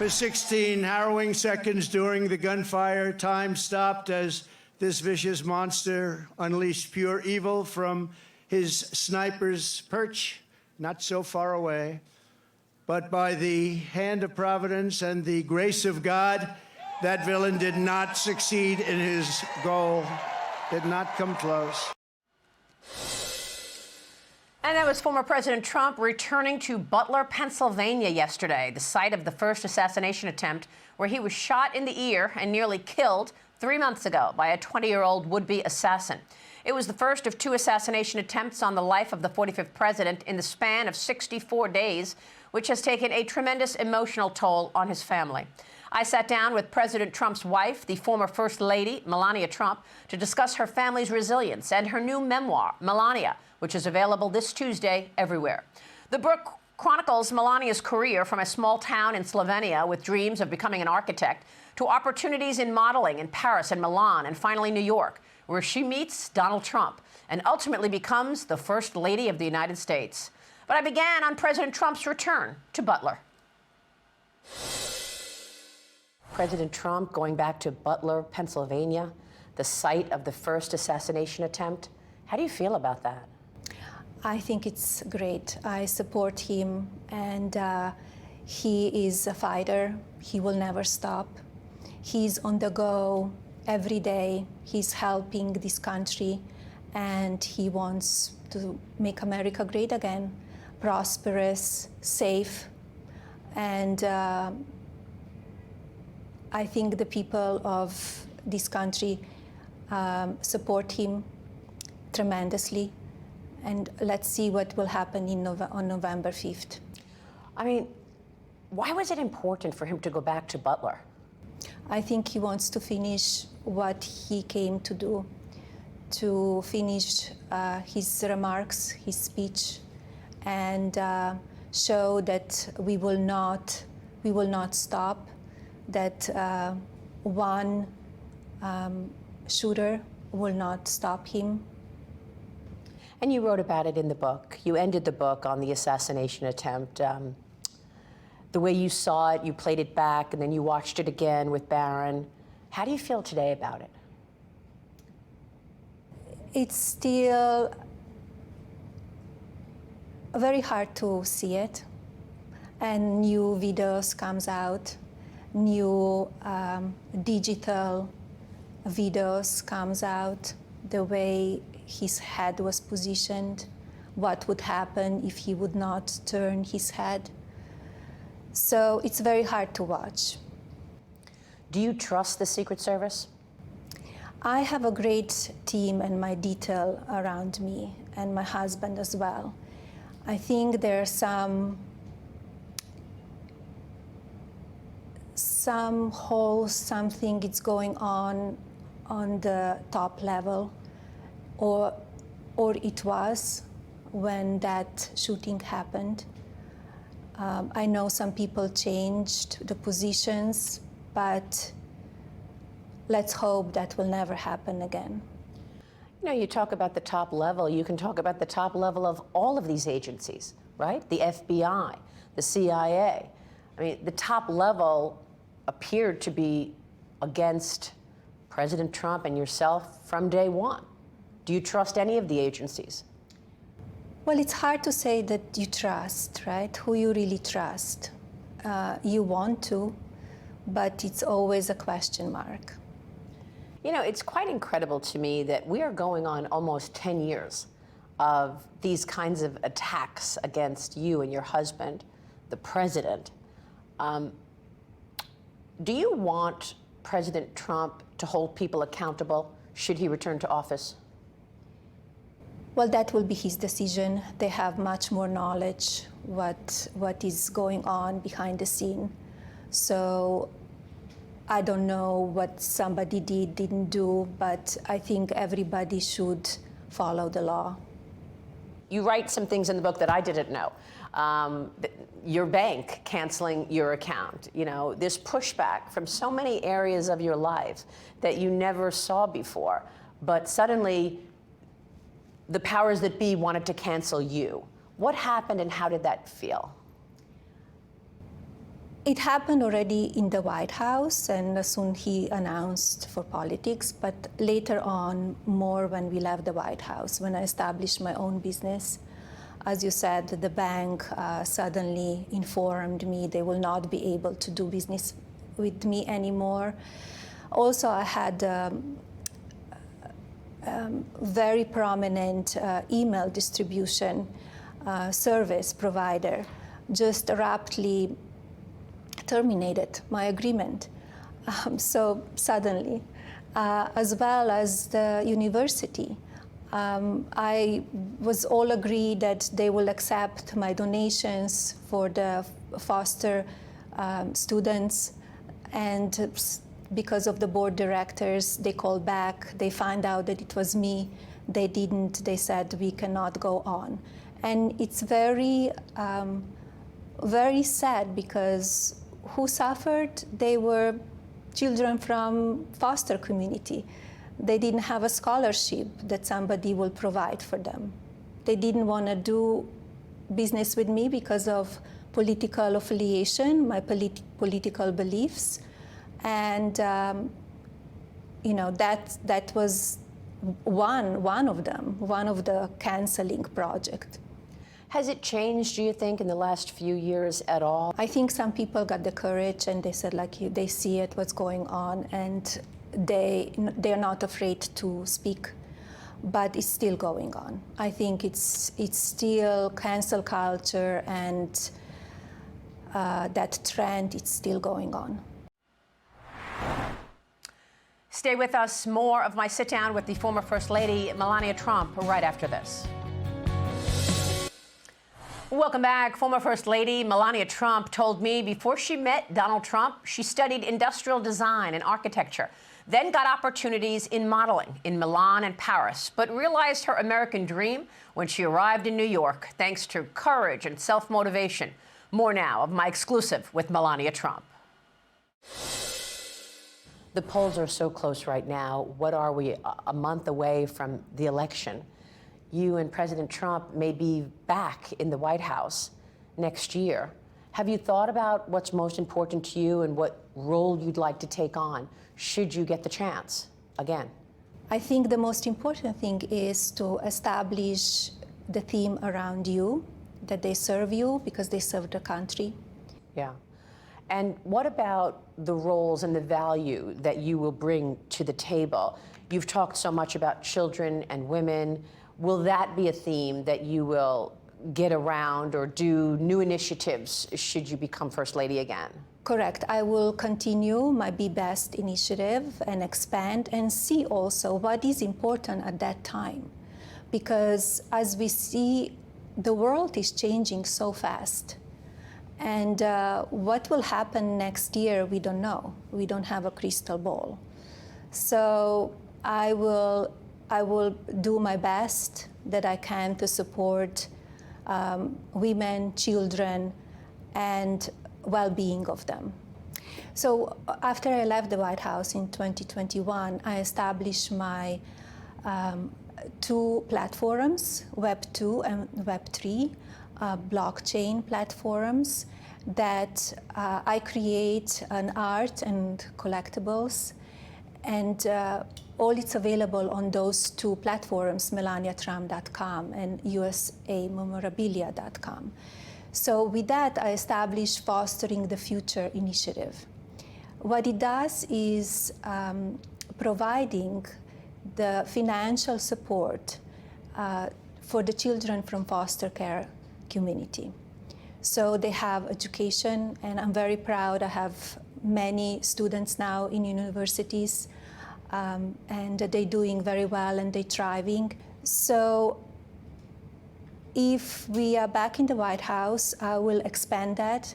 For 16 harrowing seconds during the gunfire, time stopped as this vicious monster unleashed pure evil from his sniper's perch, not so far away. But by the hand of Providence and the grace of God, that villain did not succeed in his goal, did not come close. And that was former President Trump returning to Butler, Pennsylvania yesterday, the site of the first assassination attempt, where he was shot in the ear and nearly killed 3 months ago by a 20-year-old would-be assassin. It was the first of 2 assassination attempts on the life of the 45th president in the span of 64 days, which has taken a tremendous emotional toll on his family. I sat down with President Trump's wife, the former First Lady Melania Trump, to discuss her family's resilience and her new memoir, Melania, which is available this Tuesday everywhere. The book chronicles Melania's career from a small town in Slovenia with dreams of becoming an architect to opportunities in modeling in Paris and Milan and finally New York, where she meets Donald Trump and ultimately becomes the First Lady of the United States. But I began on President Trump's return to Butler. President Trump going back to Butler, Pennsylvania, the site of the first assassination attempt. How do you feel about that? I think it's great. I support him, and he is a fighter. He will never stop. He's on the go every day. He's helping this country, and he wants to make America great again, prosperous, safe, and I think the people of this country support him tremendously. And let's see what will happen on November 5th. I mean, why was it important for him to go back to Butler? I think he wants to finish what he came to do, to finish his remarks, his speech, and show that we will not stop, that one shooter will not stop him. And you wrote about it in the book. You ended the book on the assassination attempt. The way you saw it, you played it back, and then you watched it again with Barron. How do you feel today about it? It's still very hard to see it. And new videos comes out, new digital videos comes out, the way his head was positioned, what would happen if he would not turn his head. So it's very hard to watch. Do you trust the Secret Service? I have a great team and my detail around me, and my husband as well. I think there are some holes, something is going on the top level, or it was when that shooting happened. I know some people changed the positions, but let's hope that will never happen again. You know, you talk about the top level. You can talk about the top level of all of these agencies, right? The FBI, the CIA. I mean, the top level appeared to be against President Trump and yourself from day one. Do you trust any of the agencies? Well, it's hard to say that you trust, right? Who you really trust. You want to, but it's always a question mark. You know, it's quite incredible to me that we are going on almost 10 years of these kinds of attacks against you and your husband, the president. Do you want President Trump to hold people accountable should he return to office? Well, that will be his decision. They have much more knowledge what is going on behind the scene. So I don't know what somebody didn't do, but I think everybody should follow the law. You write some things in the book that I didn't know. Your bank canceling your account, you know, this pushback from so many areas of your life that you never saw before, but suddenly the powers that be wanted to cancel you. What happened and how did that feel? It happened already in the White House, and soon he announced for politics, but later on, more when we left the White House, when I established my own business. As you said, the bank suddenly informed me they will not be able to do business with me anymore. Also, I had very prominent email distribution service provider just abruptly terminated my agreement. So suddenly, as well as the university. I was all agreed that they will accept my donations for the foster students, and because of the board directors, they called back, they found out that it was me, they didn't, they said we cannot go on. And it's very, very sad, because who suffered? They were children from foster community. They didn't have a scholarship that somebody will provide for them. They didn't want to do business with me because of political affiliation, my political beliefs. And you know, that was one of them, one of the canceling project. Has it changed, do you think, in the last few years at all? I think some people got the courage, and they said, like, they see it, what's going on, and they're not afraid to speak. But it's still going on. I think it's still cancel culture, and that trend, it's still going on. Stay with us. More of my sit-down with the former First Lady Melania Trump right after this. Welcome back. Former First Lady Melania Trump told me before she met Donald Trump, she studied industrial design and architecture, then got opportunities in modeling in Milan and Paris, but realized her American dream when she arrived in New York, thanks to courage and self-motivation. More now of my exclusive with Melania Trump. The polls are so close right now. What are we, a month away from the election? You and President Trump may be back in the White House next year. Have you thought about what's most important to you and what role you'd like to take on should you get the chance again? I think the most important thing is to establish the theme around you, that they serve you because they serve the country. Yeah. And what about the roles and the value that you will bring to the table? You've talked so much about children and women. Will that be a theme that you will get around or do new initiatives should you become First Lady again? Correct. I will continue my Be Best initiative and expand and see also what is important at that time. Because as we see, the world is changing so fast. And what will happen next year, we don't know. We don't have a crystal ball. So I will do my best that I can to support women, children, and well-being of them. So after I left the White House in 2021, I established my two platforms, Web 2 and Web 3, blockchain platforms that I create an art and collectibles, and all it's available on those two platforms, melaniatrump.com and usamemorabilia.com. So with that, I established Fostering the Future initiative. What it does is providing the financial support for the children from foster care community. So they have education, and I'm very proud. I have many students now in universities, and they're doing very well and they're thriving. So if we are back in the White House, I will expand that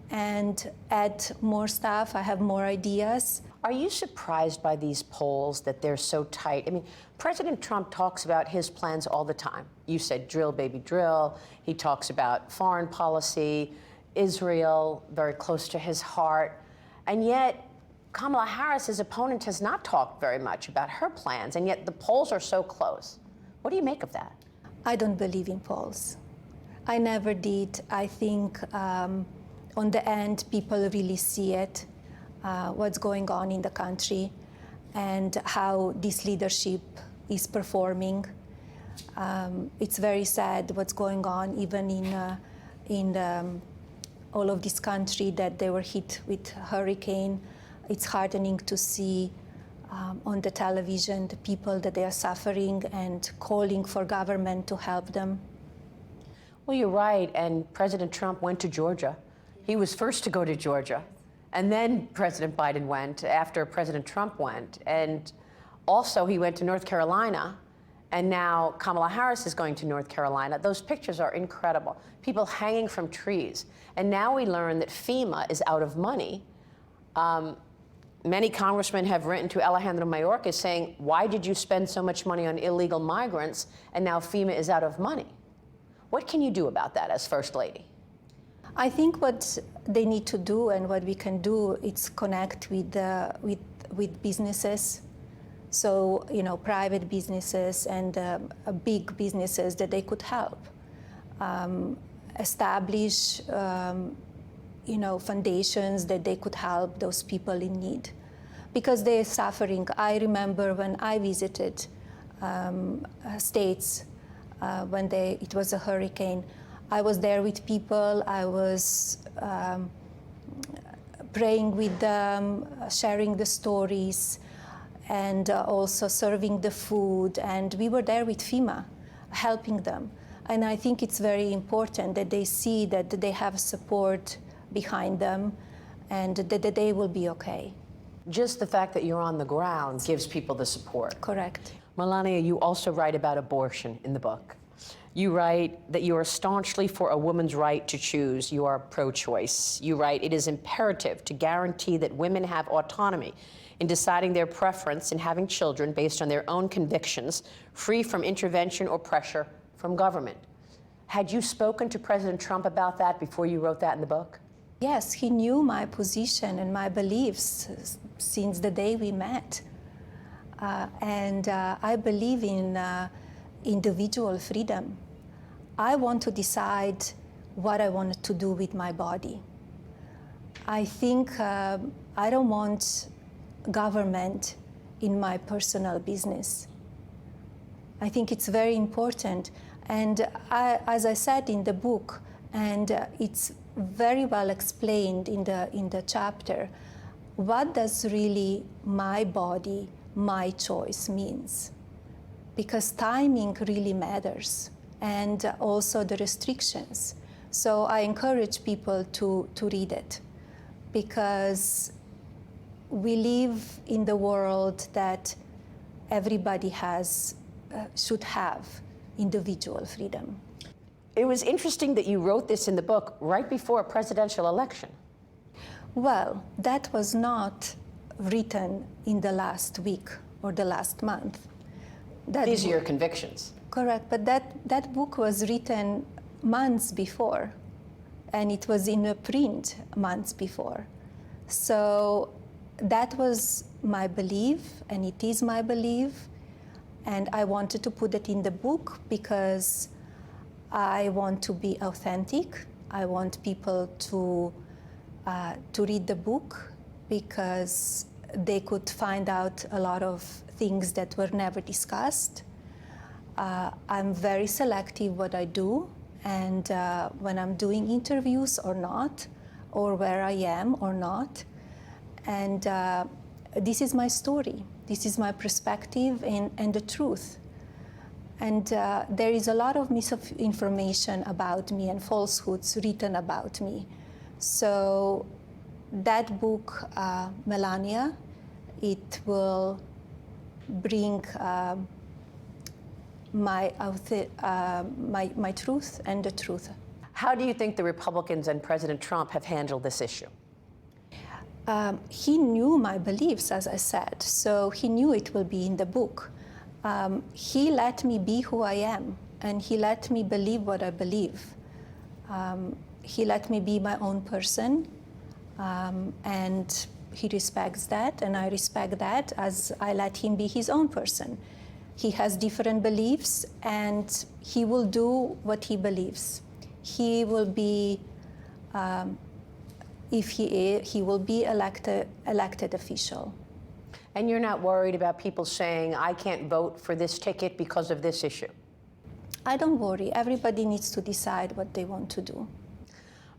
and add more stuff. I have more ideas. Are you surprised by these polls that they're so tight? I mean, President Trump talks about his plans all the time. You said drill, baby, drill. He talks about foreign policy, Israel, very close to his heart. And yet, Kamala Harris, his opponent, has not talked very much about her plans, and yet the polls are so close. What do you make of that? I don't believe in polls. I never did. I think on the end, people really see it, what's going on in the country, and how this leadership is performing. It's very sad what's going on, even in all of this country that they were hit with hurricane. It's heartening to see on the television the people that they are suffering and calling for government to help them. Well, you're right, and President Trump went to Georgia. He was first to go to Georgia, and then President Biden went after President Trump went. And also he went to North Carolina, and now Kamala Harris is going to North Carolina. Those pictures are incredible. People hanging from trees. And now we learn that FEMA is out of money. Many congressmen have written to Alejandro Mayorkas saying, why did you spend so much money on illegal migrants, and now FEMA is out of money? What can you do about that as First Lady? I think what they need to do and what we can do is connect with businesses. So, private businesses and big businesses that they could help. Establish, foundations that they could help those people in need. Because they're suffering. I remember when I visited states when it was a hurricane, I was there with people, I was praying with them, sharing the stories, and also serving the food. And we were there with FEMA, helping them. And I think it's very important that they see that they have support behind them and that they will be okay. Just the fact that you're on the ground gives people the support. Correct. Melania, you also write about abortion in the book. You write that you are staunchly for a woman's right to choose. You are pro-choice. You write, it is imperative to guarantee that women have autonomy in deciding their preference in having children based on their own convictions, free from intervention or pressure from government. Had you spoken to President Trump about that before you wrote that in the book? Yes, he knew my position and my beliefs since the day we met. I believe in individual freedom. I want to decide what I want to do with my body. I think I don't want government in my personal business. I think it's very important. And as I said in the book, and it's very well explained in the chapter, what does really my body, my choice means? Because timing really matters, and also the restrictions. So I encourage people to read it, because we live in the world that everybody should have individual freedom. It was interesting that you wrote this in the book right before a presidential election. Well, that was not written in the last week or the last month. These are your convictions. Correct, but that book was written months before, and it was in a print months before. So that was my belief, and it is my belief, and I wanted to put it in the book because I want to be authentic. I want people to read the book because they could find out a lot of things that were never discussed. I'm very selective what I do, and when I'm doing interviews or not, or where I am or not. And this is my story. This is my perspective and the truth. And there is a lot of misinformation about me and falsehoods written about me. So that book, Melania, it will bring my truth and the truth. How do you think the Republicans and President Trump have handled this issue? He knew my beliefs, as I said, so he knew it will be in the book. He let me be who I am, and he let me believe what I believe. He let me be my own person, and he respects that, and I respect that as I let him be his own person. He has different beliefs, and he will do what he believes. He will be if he will be elected official. And you're not worried about people saying, I can't vote for this ticket because of this issue? I don't worry. Everybody needs to decide what they want to do.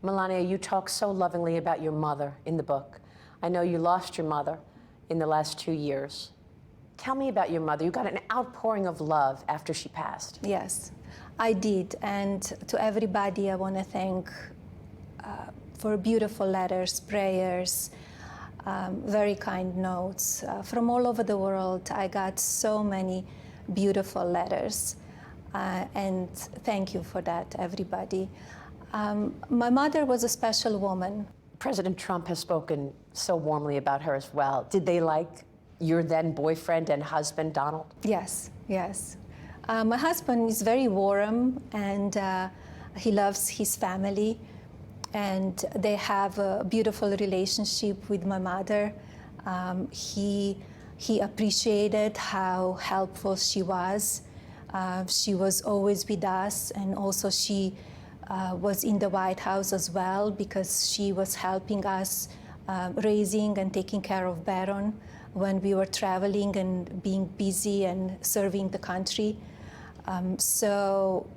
Melania, you talk so lovingly about your mother in the book. I know you lost your mother in the last 2 years. Tell me about your mother. You got an outpouring of love after she passed. Yes, I did. And to everybody, I want to thank for beautiful letters, prayers, very kind notes. From all over the world, I got so many beautiful letters. And thank you for that, everybody. My mother was a special woman. President Trump has spoken so warmly about her as well. Did they like your then boyfriend and husband, Donald? Yes, yes. My husband is very warm, and he loves his family, and they have a beautiful relationship with my mother. He appreciated how helpful she was. She was always with us, and also she was in the White House as well, because she was helping us raising and taking care of Baron when we were traveling and being busy and serving the country. So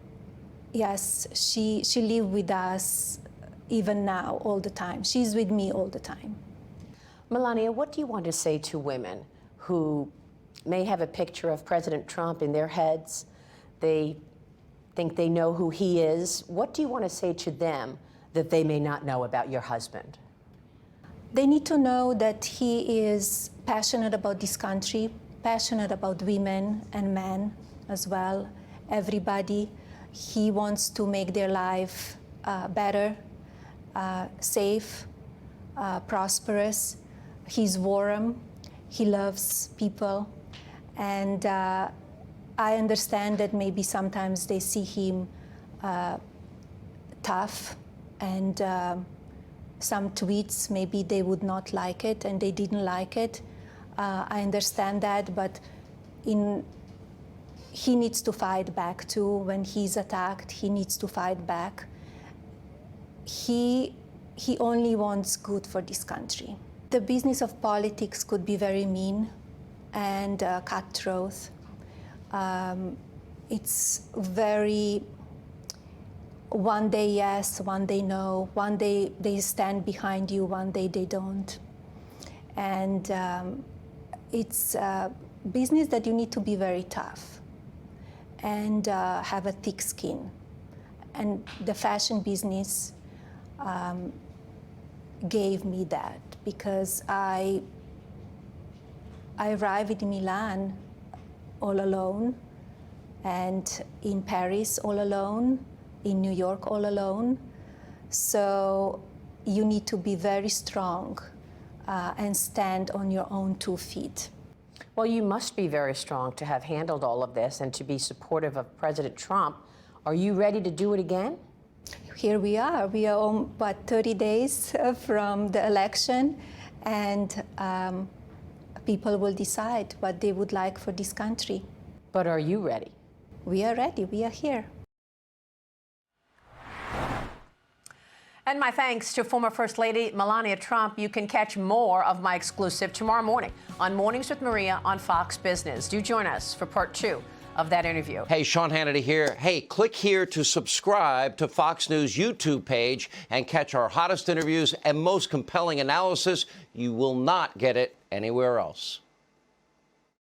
yes, she lived with us even now, all the time. She's with me all the time. Melania, what do you want to say to women who may have a picture of President Trump in their heads? They think they know who he is. What do you want to say to them that they may not know about your husband? They need to know that he is passionate about this country, passionate about women and men as well, everybody. He wants to make their life better, safe, prosperous. He's warm, he loves people, and I understand that maybe sometimes they see him tough, and some tweets, maybe they would not like it, and they didn't like it. I understand that, but he needs to fight back too. When he's attacked, he needs to fight back. He only wants good for this country. The business of politics could be very mean and cutthroat. It's very, one day yes, one day no, one day they stand behind you, one day they don't. And it's a business that you need to be very tough and have a thick skin. And the fashion business gave me that, because I arrived in Milan all alone, and in Paris all alone, in New York all alone. So you need to be very strong and stand on your own 2 feet. Well, you must be very strong to have handled all of this and to be supportive of President Trump. Are you ready to do it again? Here we are. We are on, 30 days from the election, and people will decide what they would like for this country. But are you ready? We are ready. We are here. And my thanks to former First Lady Melania Trump. You can catch more of my exclusive tomorrow morning on Mornings with Maria on Fox Business. Do join us for part 2 of that interview. Hey, Sean Hannity here. Hey, click here to subscribe to Fox News YouTube page and catch our hottest interviews and most compelling analysis. You will not get it anywhere else.